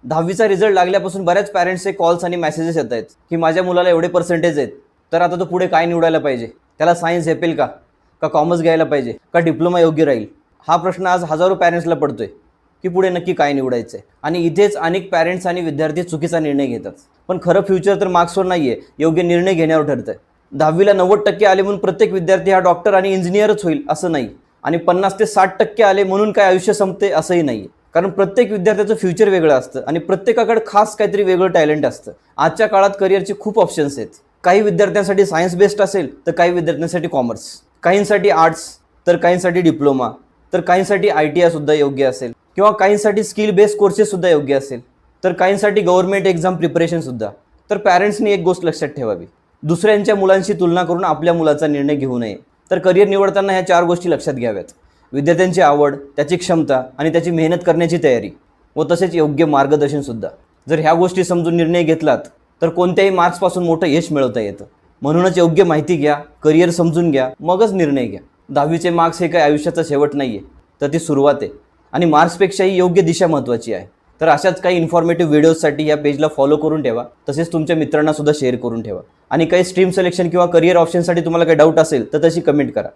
10वीचा result लागल्यापासून बऱ्याच पॅरेंट्सचे calls आणि मेसेजेस येत आहेत की माझ्या मुलाला एवढे पर्सेंटेज आहेत, तर आता तो पुढे काय निवडायला पाहिजे, त्याला सायन्स झेपेल का कॉमर्स घ्यायला पाहिजे, का डिप्लोमा योग्य राहील. हा प्रश्न आज हजारो पॅरेंट्सला पडतोय की पुढे नक्की काय निवडायचं आहे. आणि इथेच अनेक पॅरेंट्स आणि विद्यार्थी चुकीचा निर्णय घेतात. पण खरं फ्युचर तर मार्क्सवर नाही आहे, योग्य निर्णय घेण्यावर ठरतं. 10वीला 90% आले म्हणून प्रत्येक विद्यार्थी हा डॉक्टर आणि इंजिनियरच होईल असं नाही. आणि 50 ते 60% आले म्हणून काय आयुष्य संपते असंही नाही. कारण प्रत्येक विद्यार्थ्याचं फ्युचर वेगळं असतं आणि प्रत्येकाकडे खास काहीतरी वेगळं टॅलेंट असतं. आजच्या काळात करिअरचे खूप ऑप्शन्स आहेत. काही विद्यार्थ्यांसाठी सायन्स बेस्ट असेल तर काही विद्यार्थ्यांसाठी कॉमर्स, काहींसाठी आर्ट्स तर काहींसाठी डिप्लोमा, तर काहींसाठी ITI सुद्धा योग्य असेल, किंवा काहींसाठी स्किल बेस्ड कोर्सेस सुद्धा योग्य असेल, तर काहींसाठी गव्हर्नमेंट एक्झाम प्रिपरेशन सुद्धा. तर पॅरेंट्सनी एक गोष्ट लक्षात ठेवावी, दुसऱ्यांच्या मुलांशी तुलना करून आपल्या मुलाचा निर्णय घेऊ नये. तर करिअर निवडताना ह्या 4 गोष्टी लक्षात घ्याव्यात. विद्यार्थ्यांची आवड, त्याची क्षमता आणि त्याची मेहनत करण्याची तयारी व तसेच योग्य मार्गदर्शनसुद्धा. जर ह्या गोष्टी समजून निर्णय घेतलात तर कोणत्याही मार्क्सपासून मोठं यश मिळवता येतं. म्हणूनच योग्य माहिती घ्या, करिअर समजून घ्या, मगच निर्णय घ्या. 10वीचे मार्क्स हे काही आयुष्याचा शेवट नाही आहे, तर ती सुरुवात आहे. आणि मार्क्सपेक्षाही योग्य दिशा महत्त्वाची आहे. तर अशाच काही इन्फॉर्मेटिव्ह व्हिडिओजसाठी या पेजला फॉलो करून ठेवा, तसेच तुमच्या मित्रांनासुद्धा शेअर करून ठेवा. आणि काही स्ट्रीम सिलेक्शन किंवा करिअर ऑप्शनसाठी तुम्हाला काही डाऊट असेल तर तशी कमेंट करा.